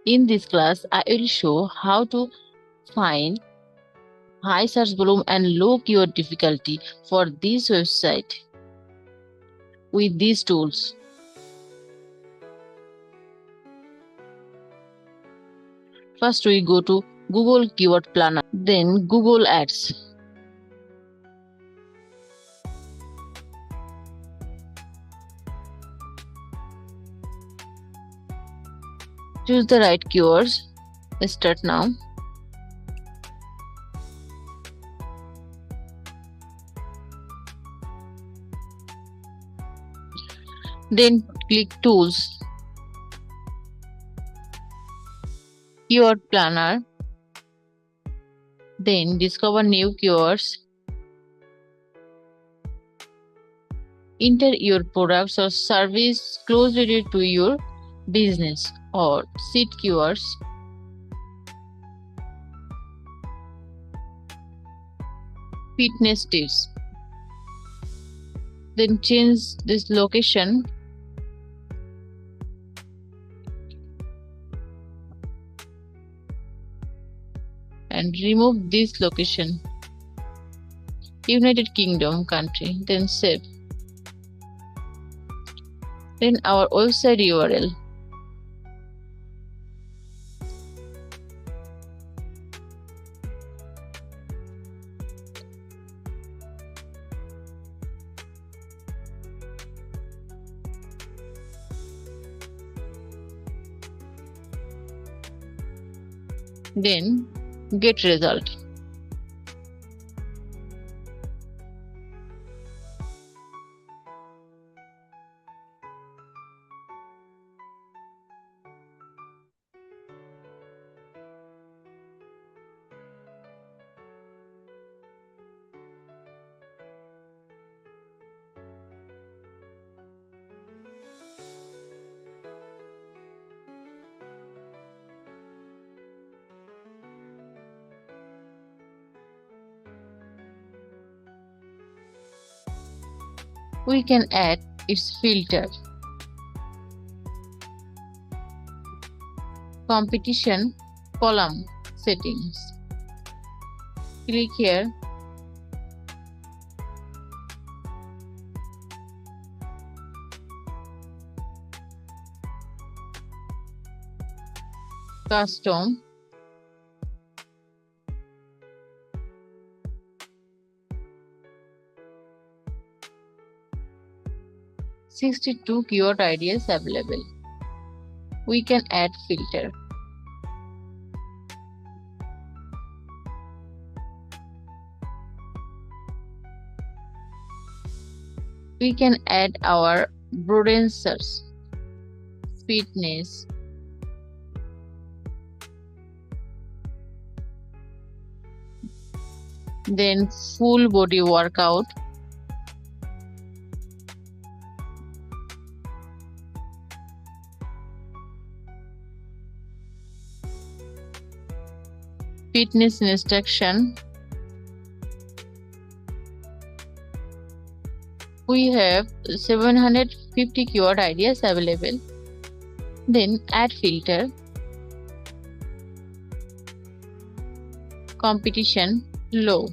In this class, I will show how to find high search volume and low keyword difficulty for this website with these tools. First, we go to Google Keyword Planner, then Google Ads. Choose the right keywords. Start now. Then click Tools, Keyword Planner. Then discover new keywords. Enter your products or service closely related to your business or seed keywords. Fitness tips. Then change this location. And remove this location. United Kingdom country. Then save. Then our website URL. Then get result. We can add its filter. Competition column settings. Click here. Custom. "62 keyword ideas available." We can add filter. We can add our broadcasters, fitness, then full body workout, fitness instruction. We have 750 keyword ideas available. Then add filter. Competition low.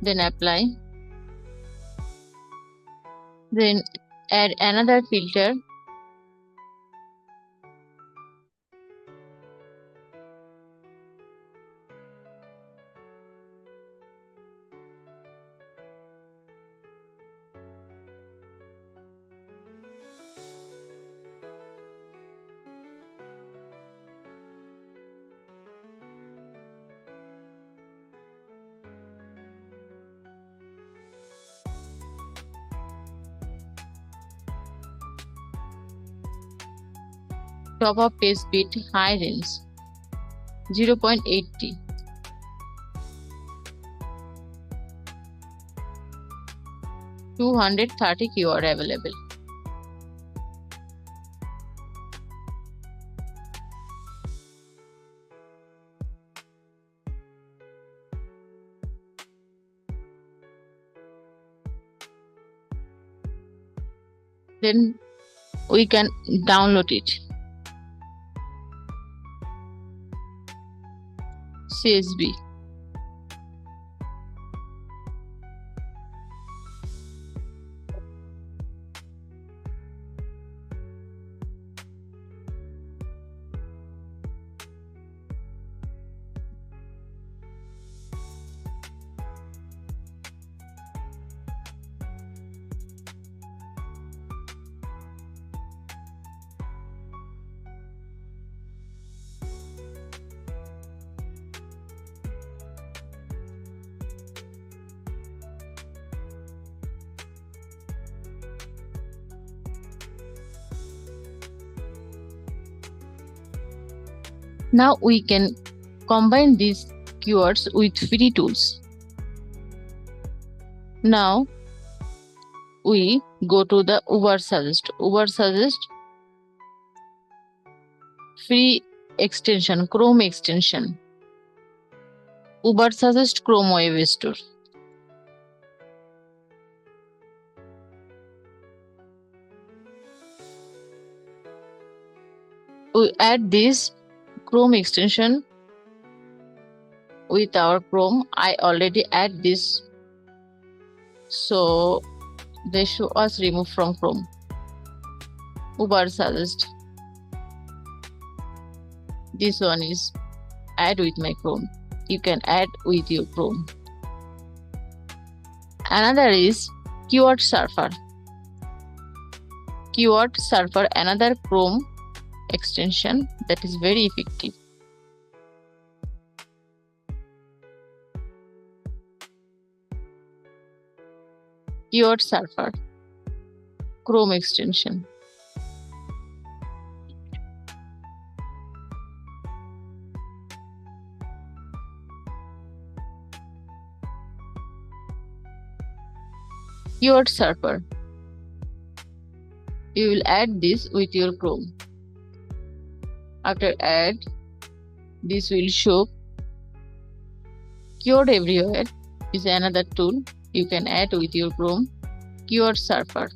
Then apply. Then add another filter. Top of page speed high range 0.80. $230 keyword available. Then we can download it. CSB. Now we can combine these keywords with free tools. Now we go to the Uber Suggest. Uber Suggest free extension, Chrome extension. Uber Suggest Chrome Web Store. We add this Chrome extension with our Chrome. I already add this, so they show us remove from Chrome. Uber Suggest. This one is add with my Chrome. You can add with your Chrome. Another is Keyword Surfer. Keyword Surfer, another Chrome extension that is very effective. Keyword Surfer, Chrome extension. Keyword Surfer. You will add this with your Chrome. After add, this will show. Keyword Everywhere is another tool you can add with your Chrome. Keyword Surfer.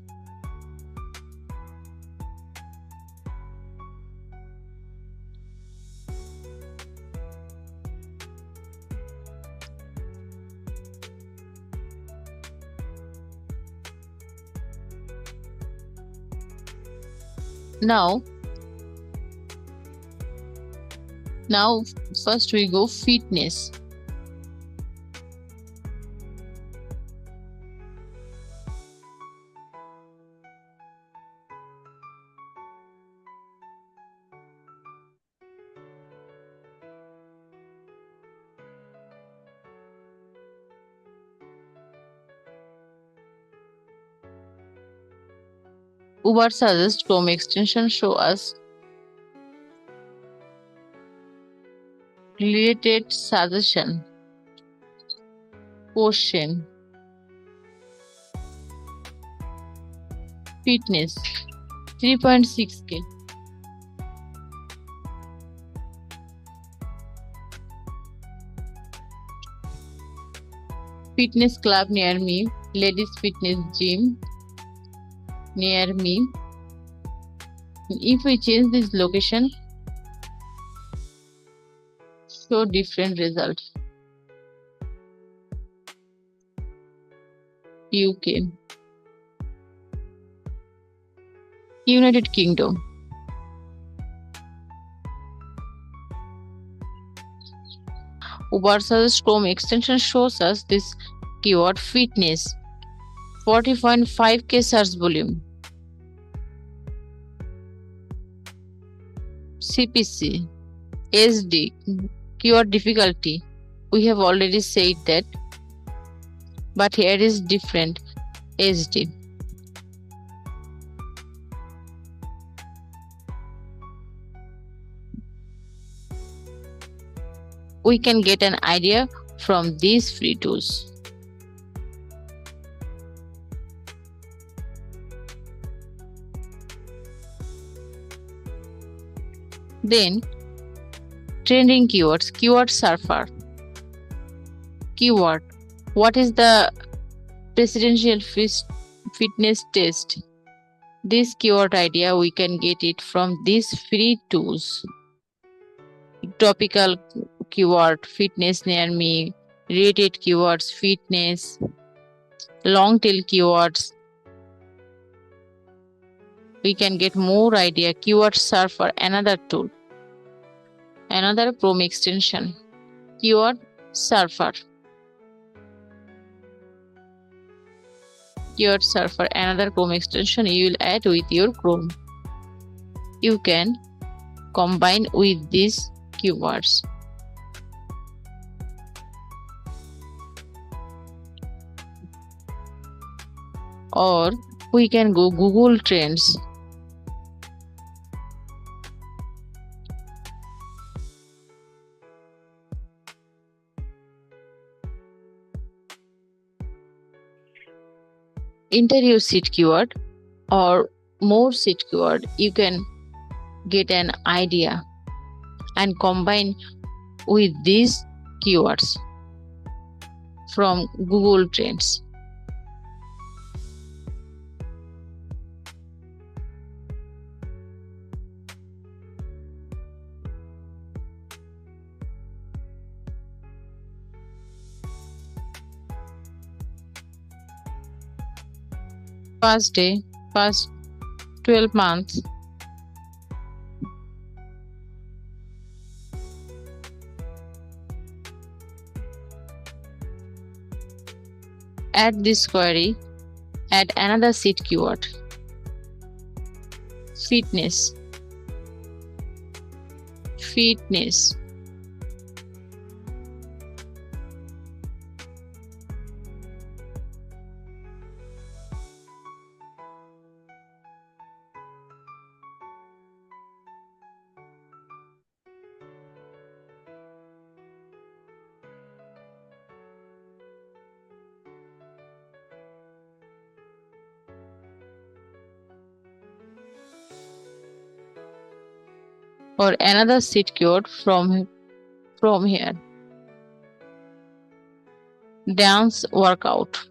Now first we go fitness. Uber Suggest Chrome extension show us related suggestion, question, fitness, 3.6K. Fitness club near me, ladies fitness gym near me. If we change this location, show different result. UK, United Kingdom. Uber Suggest Chrome extension shows us this keyword fitness, 40.5K search volume. CPC, SD, keyword difficulty. We have already said that, but here is different. SD. We can get an idea from these free tools. Then, trending keywords, Keyword Surfer. Keyword. What is the presidential fitness test? This keyword idea we can get it from these free tools. Topical keyword fitness near me, related keywords fitness, long tail keywords. We can get more idea. Keyword surfer, another tool, another Chrome extension. Keyword surfer. Keyword surfer, another Chrome extension you will add with your Chrome. You can combine with these keywords. Or we can go Google Trends. Enter your seed keyword or more seed keyword. You can get an idea and combine with these keywords from Google Trends. First day, first 12 months. Add this query, add another seed keyword. Fitness. Fitness. Or another seed keyword from here. Dance workout.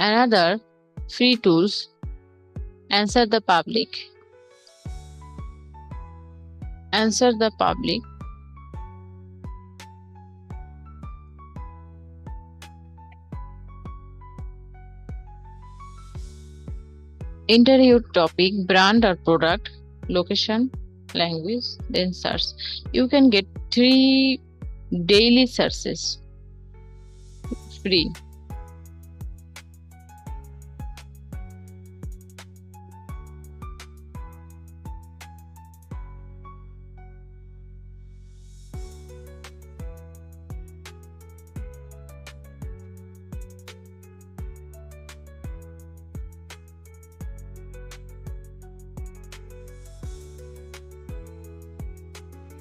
Another free tools, answer the public. Answer the public. Enter your topic, brand or product, location, language, then search. You can get 3 daily searches free.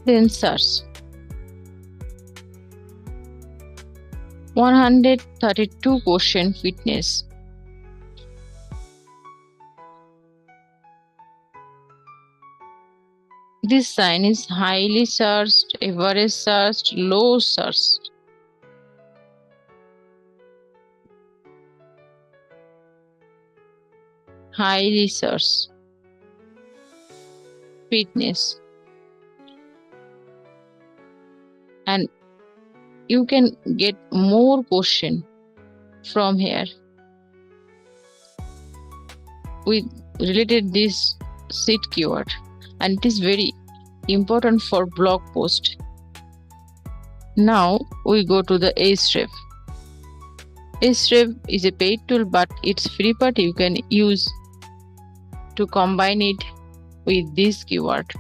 Then search. 132 question fitness. This sign is highly searched, average searched, low searched. Highly searched. Fitness. And you can get more question from here with related this seed keyword, and it is very important for blog post. Now we go to the Ahrefs. Ahrefs is a paid tool, but its free part you can use to combine it with this keyword.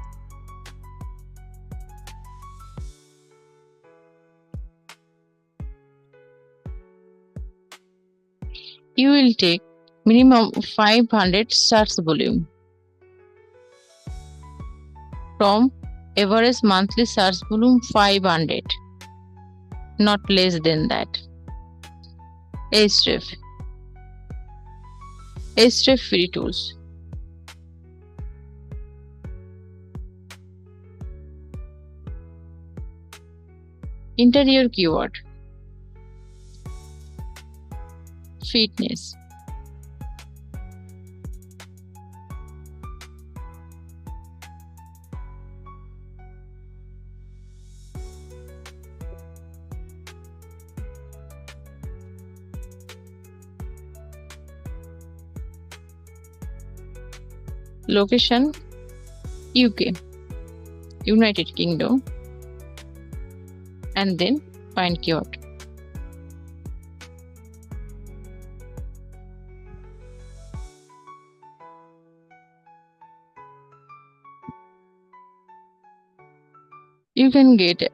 You will take minimum 500 search volume from average monthly search volume 500. not less than that. Href. Href free tools. Enter your keyword. Fitness. Location UK, United Kingdom, and then find keyword. You can get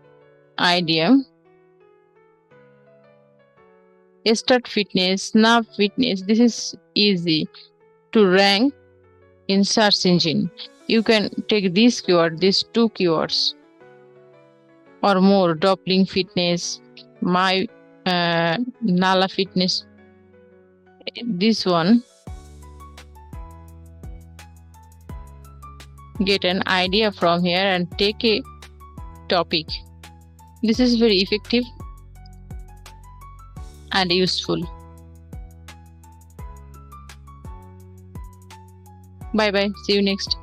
idea. Start fitness, snap fitness. This is easy to rank in search engine. You can take this keyword, these two keywords or more. Doppling fitness, my Nala fitness. This one. Get an idea from here and take a topic. This is very effective and useful. Bye bye. See you next.